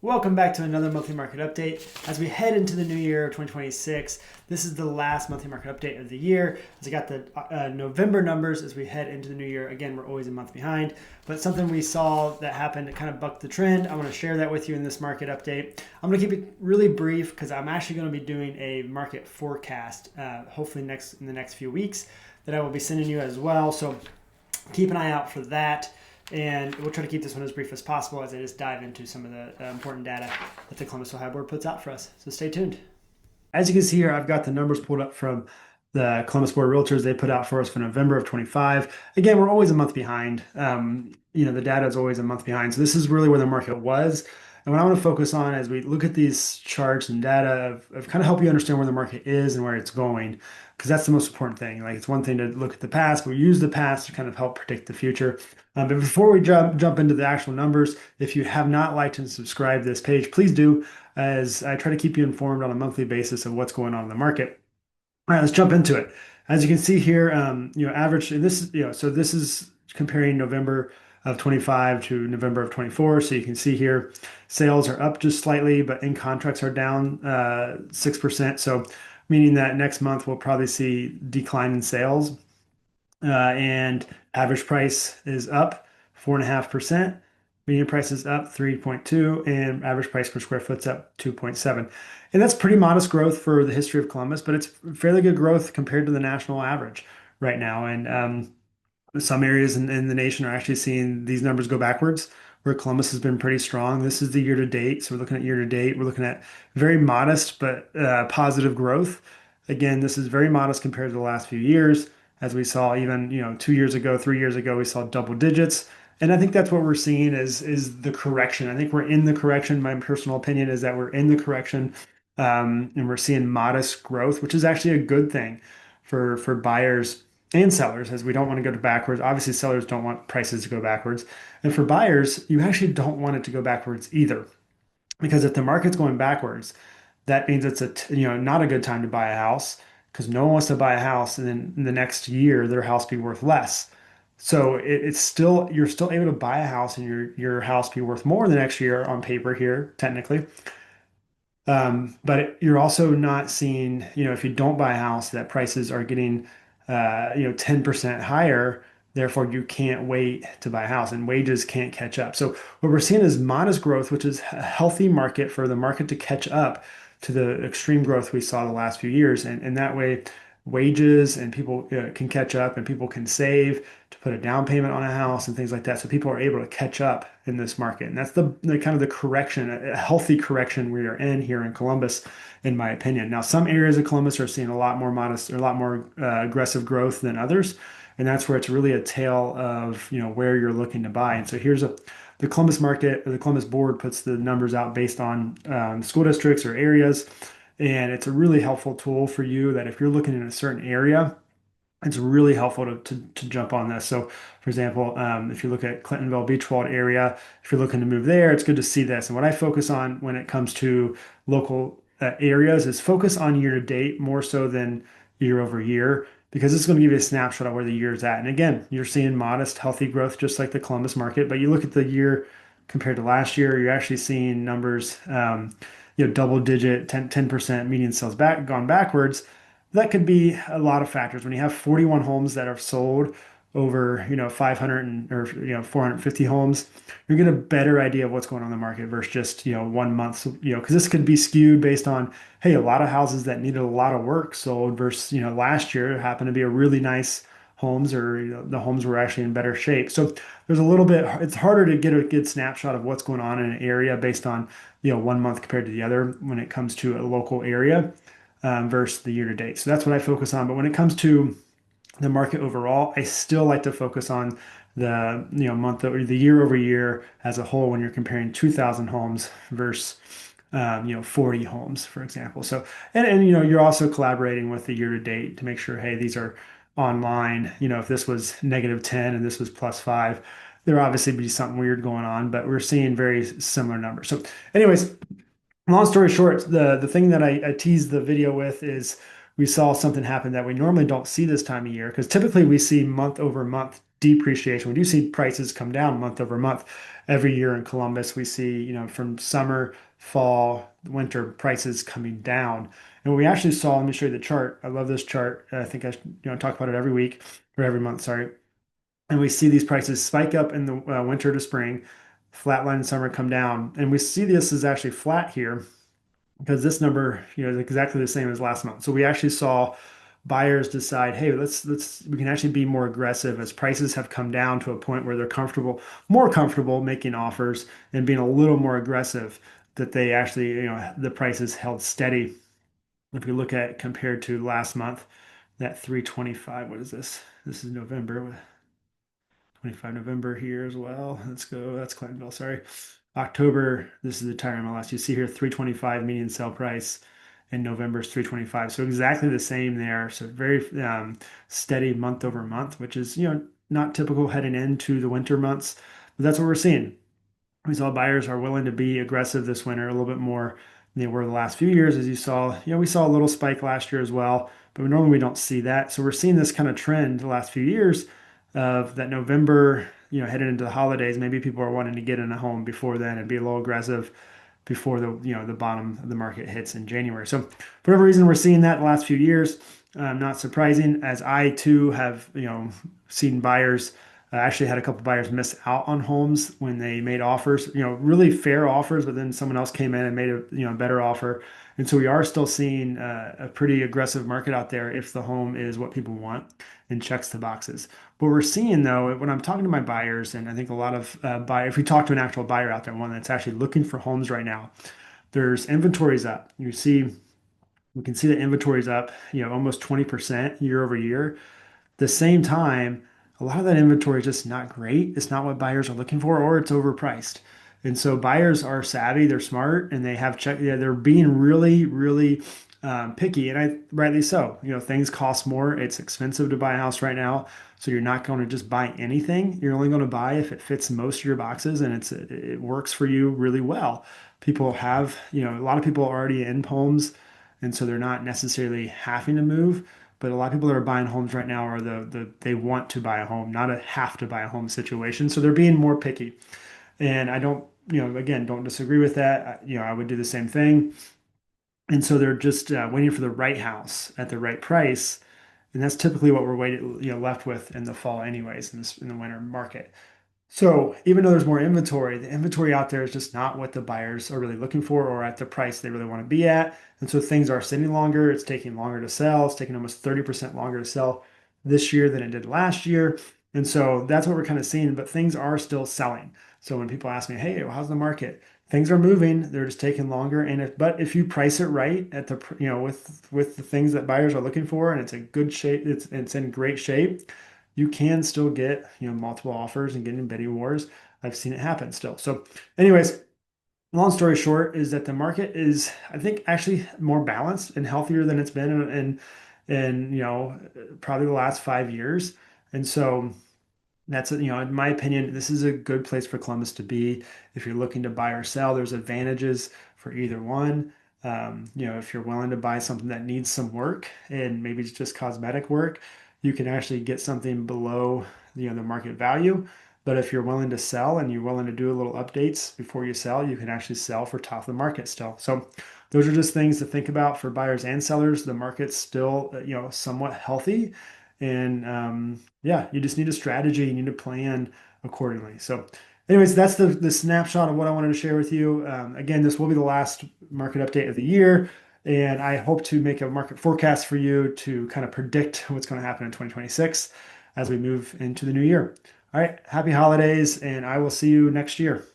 Welcome back to another monthly market update. As we head into the new year of 2026, this is the last monthly market update of the year. As I got the November numbers as we head into the new year. Again, we're always a month behind, but something we saw that happened to kind of buck the trend. I want to share that with you in this market update. I'm going to keep it really brief because I'm actually going to be doing a market forecast, hopefully in the next few weeks, that I will be sending you as well. So keep an eye out for that. And we'll try to keep this one as brief as possible as I just dive into some of the important data that the Columbus, Ohio board puts out for us. So stay tuned. As you can see here, I've got the numbers pulled up from the Columbus Board Realtors they put out for us for November of 25. Again, we're always a month behind. The data is always a month behind. So this is really where the market was. And what I want to focus on as we look at these charts and data of kind of help you understand where the market is and where it's going, because that's the most important thing. Like, it's one thing to look at the past, but we use the past to kind of help predict the future. But before we jump into the actual numbers, if you have not liked and subscribed this page, please do, as I try to keep you informed on a monthly basis of what's going on in the market. All right, let's jump into it. As you can see here, average, and this is, so this is comparing November of 25 to November of 24. So you can see here, sales are up just slightly, but in contracts are down 6%. So meaning that next month we'll probably see decline in sales. And average price is up 4.5%. Median price is up 3.2, and average price per square foot's up 2.7. And that's pretty modest growth for the history of Columbus, but it's fairly good growth compared to the national average right now. And some areas in the nation are actually seeing these numbers go backwards, where Columbus has been pretty strong. This is the year to date. So we're looking at year to date. We're looking at very modest but positive growth. Again, this is very modest compared to the last few years. As we saw even 2 years ago, 3 years ago, we saw double digits. And I think that's what we're seeing is the correction. I think we're in the correction. My personal opinion is that we're in the correction, and we're seeing modest growth, which is actually a good thing for buyers and sellers, as we don't want to go to backwards. Obviously, sellers don't want prices to go backwards. And for buyers, you actually don't want it to go backwards either. Because if the market's going backwards, that means it's not a good time to buy a house, because no one wants to buy a house and then in the next year their house be worth less. So you're still able to buy a house and your house be worth more the next year on paper here, technically. But you're also not seeing, if you don't buy a house, that prices are getting 10% higher. Therefore, you can't wait to buy a house, and wages can't catch up. So what we're seeing is modest growth, which is a healthy market for the market to catch up to the extreme growth we saw the last few years. And that way, wages and people can catch up, and people can save to put a down payment on a house and things like that. So people are able to catch up in this market. And that's the kind of the correction, a healthy correction we are in here in Columbus, in my opinion. Now, some areas of Columbus are seeing a lot more modest or a lot more aggressive growth than others. And that's where it's really a tale of, where you're looking to buy. And so here's the Columbus market, or the Columbus board puts the numbers out based on school districts or areas. And it's a really helpful tool for you that if you're looking in a certain area, it's really helpful to jump on this. So, for example, if you look at Clintonville, Beachwald area, if you're looking to move there, it's good to see this. And what I focus on when it comes to local areas is focus on year to date more so than year over year, because it's going to give you a snapshot of where the year is at. And again, you're seeing modest, healthy growth, just like the Columbus market. But you look at the year compared to last year, you're actually seeing numbers, double digit, 10% median sales gone backwards. That could be a lot of factors. When you have 41 homes that are sold over 500 or 450 homes, you're getting a better idea of what's going on in the market versus just 1 month. Because this could be skewed based on, hey, a lot of houses that needed a lot of work sold versus last year happened to be a really nice homes, or the homes were actually in better shape. So there's a little bit, it's harder to get a good snapshot of what's going on in an area based on 1 month compared to the other when it comes to a local area versus the year to date. So that's what I focus on. But when it comes to the market overall, I still like to focus on the month or the year over year as a whole when you're comparing 2,000 homes versus 40 homes, for example. So and you're also collaborating with the year to date to make sure, hey, these are online. If this was -10 and this was +5, there obviously be something weird going on, but we're seeing very similar numbers. So anyways, long story short, the thing that I teased the video with is we saw something happen that we normally don't see this time of year because typically we see month over month depreciation. We do see prices come down month over month every year in Columbus. We see, from summer, fall, winter prices coming down. And what we actually saw, let me show you the chart. I love this chart. I think I talk about it every week or every month, sorry. And we see these prices spike up in the winter to spring, flatline in summer, come down. And we see this is actually flat here because this number, is exactly the same as last month. So we actually saw buyers decide, hey, we can actually be more aggressive as prices have come down to a point where they're more comfortable making offers and being a little more aggressive, that they actually, the prices held steady. If we look at compared to last month, that 325, what is this? This is November. 25 November here as well. Let's go. That's Clintonville. Sorry. October, this is the entire MLS. You see here 325 median sale price, and November's 325. So exactly the same there. So very steady month over month, which is, not typical heading into the winter months. But that's what we're seeing. We saw buyers are willing to be aggressive this winter a little bit more than they were the last few years. As you saw, we saw a little spike last year as well, but normally we don't see that. So we're seeing this kind of trend the last few years of that November, heading into the holidays. Maybe people are wanting to get in a home before then and be a little aggressive before the bottom of the market hits in January. So for whatever reason, we're seeing that the last few years. Not surprising, as I too have seen buyers. I actually had a couple buyers miss out on homes when they made offers, really fair offers, but then someone else came in and made a better offer. And so we are still seeing a pretty aggressive market out there if the home is what people want and checks the boxes. What we're seeing though, when I'm talking to my buyers, and I think a lot of buyers, if we talk to an actual buyer out there, one that's actually looking for homes right now, there's inventories up. We can see the inventories up, almost 20% year over year. The same time, a lot of that inventory is just not great. It's not what buyers are looking for, or it's overpriced. And so buyers are savvy, they're smart, and they have check. Yeah, they're being really, really picky, and rightly so. Things cost more. It's expensive to buy a house right now, so you're not going to just buy anything. You're only going to buy if it fits most of your boxes and it works for you really well. People have, a lot of people are already in homes, and so they're not necessarily having to move. But a lot of people that are buying homes right now are they want to buy a home, not a have to buy a home situation. So they're being more picky. And I don't, again, don't disagree with that. I would do the same thing. And so they're just waiting for the right house at the right price. And that's typically what we're waiting, left with in the fall anyways, in the winter market. So even though there's more inventory, the inventory out there is just not what the buyers are really looking for or at the price they really want to be at. And so things are sitting longer. It's taking longer to sell. It's taking almost 30% longer to sell this year than it did last year. And so that's what we're kind of seeing, but things are still selling. So when people ask me, hey, well, how's the market? Things are moving. They're just taking longer. But if you price it right at with the things that buyers are looking for, and it's a good shape, it's in great shape, you can still get, multiple offers and get in bidding wars. I've seen it happen still. So, anyways, long story short is that the market is, I think, actually more balanced and healthier than it's been in probably the last 5 years. And so that's, in my opinion, this is a good place for Columbus to be. If you're looking to buy or sell, there's advantages for either one. If you're willing to buy something that needs some work and maybe it's just cosmetic work, you can actually get something below, the market value. But if you're willing to sell and you're willing to do a little updates before you sell, you can actually sell for top of the market still. So those are just things to think about for buyers and sellers. The market's still, somewhat healthy. And yeah, you just need a strategy. You need to plan accordingly. So, anyways, that's the snapshot of what I wanted to share with you. Again, this will be the last market update of the year. And I hope to make a market forecast for you to kind of predict what's going to happen in 2026 as we move into the new year. All right, happy holidays, and I will see you next year.